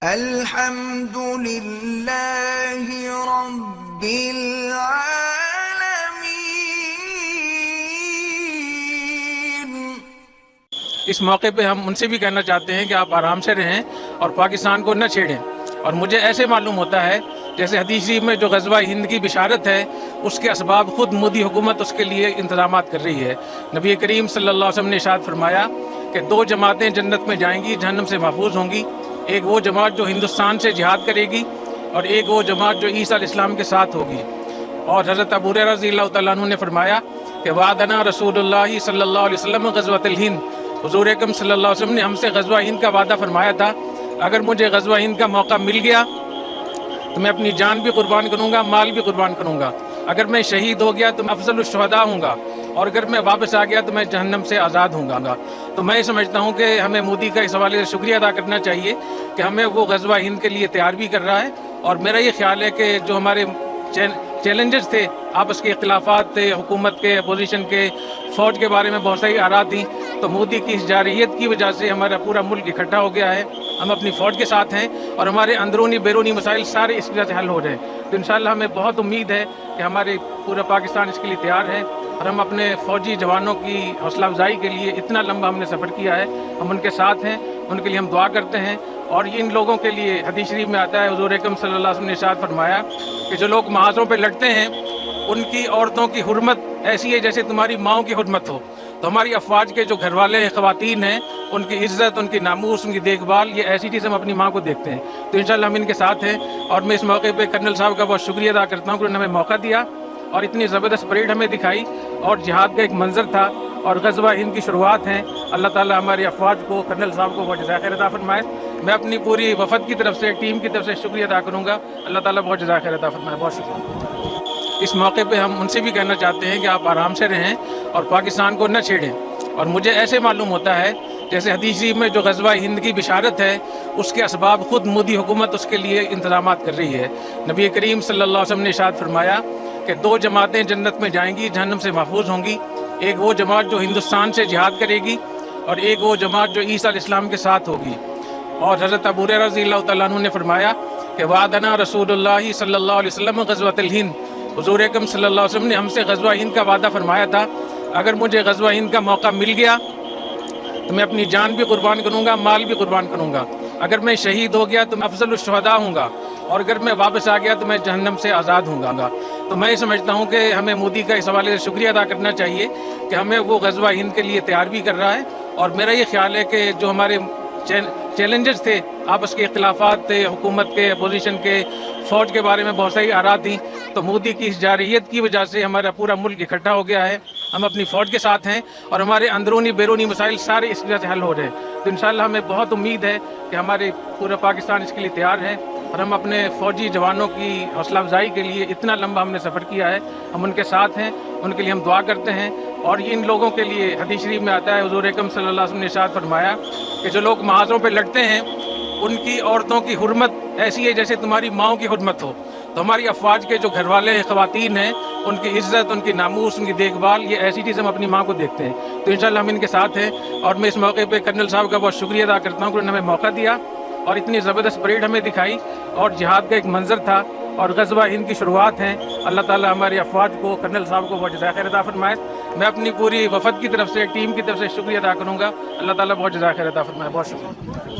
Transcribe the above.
الحمد للہ رب العالمین۔ اس موقع پہ ہم ان سے بھی کہنا چاہتے ہیں کہ آپ آرام سے رہیں اور پاکستان کو نہ چھیڑیں۔ اور مجھے ایسے معلوم ہوتا ہے جیسے حدیث شریف میں جو غزوہ ہند کی بشارت ہے اس کے اسباب خود مودی حکومت اس کے لیے انتظامات کر رہی ہے۔ نبی کریم صلی اللہ علیہ وسلم نے ارشاد فرمایا کہ دو جماعتیں جنت میں جائیں گی، جہنم سے محفوظ ہوں گی۔ ایک وہ جماعت جو ہندوستان سے جہاد کرے گی اور ایک وہ جماعت جو عیسیٰ علیہ السلام کے ساتھ ہوگی۔ اور حضرت ابو ہریرہ رضی اللہ تعالیٰ عنہ نے فرمایا کہ وعدنا رسول اللہ صلی اللہ علیہ وسلم غزوۃ الہند، حضور اکرم صلی اللہ علیہ وسلم نے ہم سے غزوہ ہند کا وعدہ فرمایا تھا، اگر مجھے غزوہ ہند کا موقع مل گیا تو میں اپنی جان بھی قربان کروں گا، مال بھی قربان کروں گا۔ اگر میں شہید ہو گیا تو میں افضل الشہداء ہوں گا، اور اگر میں واپس آ گیا تو میں جہنم سے آزاد ہوں گا۔ تو میں سمجھتا ہوں کہ ہمیں مودی کا اس حوالے سے شکریہ ادا کرنا چاہیے کہ ہمیں وہ غزوہ ہند کے لیے تیار بھی کر رہا ہے۔ اور میرا یہ خیال ہے کہ جو ہمارے چیلنجز تھے، آپس کے اختلافات تھے، حکومت کے، اپوزیشن کے، فوج کے بارے میں بہت ساری آراء تھیں، تو مودی کی اس جارحیت کی وجہ سے ہمارا پورا ملک اکٹھا ہو گیا ہے۔ ہم اپنی فوج کے ساتھ ہیں اور ہمارے اندرونی بیرونی مسائل سارے اس وجہ سے حل ہو رہے ہیں۔ تو انشاءاللہ ہمیں بہت امید ہے کہ ہمارے پورا پاکستان اس کے لیے تیار ہے، اور ہم اپنے فوجی جوانوں کی حوصلہ افزائی کے لیے اتنا لمبا ہم نے سفر کیا ہے، ہم ان کے ساتھ ہیں، ان کے لیے ہم دعا کرتے ہیں۔ اور ان لوگوں کے لیے حدیث شریف میں آتا ہے، حضور اکرم صلی اللہ علیہ وسلم نے ارشاد فرمایا کہ جو لوگ محاذوں پہ لڑتے ہیں ان کی عورتوں کی حرمت ایسی ہے جیسے تمہاری ماؤں کی حرمت ہو۔ تو ہماری افواج کے جو گھر والے خواتین ہیں، ان کی عزت، ان کی ناموس، ان کی دیکھ بھال، یہ ایسی چیز ہم اپنی ماں کو دیکھتے ہیں۔ تو انشاءاللہ ہم ان کے ساتھ ہیں، اور میں اس موقع پہ کرنل صاحب کا بہت شکریہ ادا کرتا ہوں کہ انہوں نے ہمیں موقع دیا اور اتنی زبردست پریڈ ہمیں دکھائی، اور جہاد کا ایک منظر تھا اور غزوہ ہند کی شروعات ہیں۔ اللہ تعالیٰ ہماری افواج کو، کرنل صاحب کو بہت جزائے خیر عطا فرمائے۔ میں اپنی پوری وفد کی طرف سے، ٹیم کی طرف سے شکریہ ادا کروں گا۔ اللہ تعالیٰ بہت جزائے خیر عطا فرمائے۔ بہت شکریہ۔ اس موقع پہ ہم ان سے بھی کہنا چاہتے ہیں کہ آپ آرام سے رہیں اور پاکستان کو نہ چھیڑیں۔ اور مجھے ایسے معلوم ہوتا ہے جیسے حدیث شریف میں جو غزوہ ہند کی بشارت ہے اس کے اسباب خود مودی حکومت اس کے لیے انتظامات کر رہی ہے۔ نبی کریم صلی اللہ علیہ وسلم نے ارشاد فرمایا کہ دو جماعتیں جنت میں جائیں گی، جہنم سے محفوظ ہوں گی۔ ایک وہ جماعت جو ہندوستان سے جہاد کرے گی اور ایک وہ جماعت جو عیسیٰ علیہ السلام کے ساتھ ہوگی۔ اور حضرت ابو ہریرہ رضی اللہ تعالیٰ عنہ نے فرمایا کہ وعدنا رسول اللہ صلی اللہ علیہ وسلم غزوۃ الہند، حضور اکرم صلی اللہ علیہ وسلم نے ہم سے غزوہ ہند کا وعدہ فرمایا تھا، اگر مجھے غزوہ ہند کا موقع مل گیا تو میں اپنی جان بھی قربان کروں گا، مال بھی قربان کروں گا۔ اگر میں شہید ہو گیا تو میں افضل الشہداء ہوں گا، اور اگر میں واپس آ گیا تو میں جہنم سے آزاد ہوں گا۔ تو میں سمجھتا ہوں کہ ہمیں مودی کا اس حوالے سے شکریہ ادا کرنا چاہیے کہ ہمیں وہ غزوہ ہند کے لیے تیار بھی کر رہا ہے۔ اور میرا یہ خیال ہے کہ جو ہمارے چیلنجز تھے، آپس کے اختلافات تھے، حکومت کے، اپوزیشن کے، فوج کے بارے میں بہت ساری آراء تھیں، تو مودی کی اس جارحیت کی وجہ سے ہمارا پورا ملک اکٹھا ہو گیا ہے۔ ہم اپنی فوج کے ساتھ ہیں اور ہمارے اندرونی بیرونی مسائل سارے اس وجہ سے حل ہو رہے ہیں۔ تو انشاءاللہ ہمیں بہت امید ہے کہ ہمارے پورا پاکستان اس کے لیے تیار ہے، اور ہم اپنے فوجی جوانوں کی حوصلہ افزائی کے لیے اتنا لمبا ہم نے سفر کیا ہے، ہم ان کے ساتھ ہیں، ان کے لیے ہم دعا کرتے ہیں۔ اور ان لوگوں کے لیے حدیث شریف میں آتا ہے، حضور اکرم صلی اللہ علیہ وسلم نے ارشاد فرمایا کہ جو لوگ محاذوں پہ لڑتے ہیں ان کی عورتوں کی حرمت ایسی ہے جیسے تمہاری ماؤں کی حرمت ہو۔ تو ہماری افواج کے جو گھر والے خواتین ہیں، ان کی عزت، ان کی ناموس، ان کی دیکھ بھال، یہ ایسی چیز ہم اپنی ماں کو دیکھتے ہیں۔ تو انشاءاللہ ہم ان کے ساتھ ہیں، اور میں اس موقع پہ کرنل صاحب کا بہت شکریہ ادا کرتا ہوں کہ انہوں نے ہمیں موقع دیا اور اتنی زبردست پریڈ ہمیں دکھائی، اور جہاد کا ایک منظر تھا اور غزوہ ہند کی شروعات ہیں۔ اللہ تعالیٰ ہماری افواج کو، کرنل صاحب کو بہت جزائے خیر عطا فرمائے۔ میں اپنی پوری وفد کی طرف سے، ٹیم کی طرف سے شکریہ ادا کروں گا۔ اللہ تعالیٰ بہت جزائے خیر عطا فرمائے۔ بہت شکریہ۔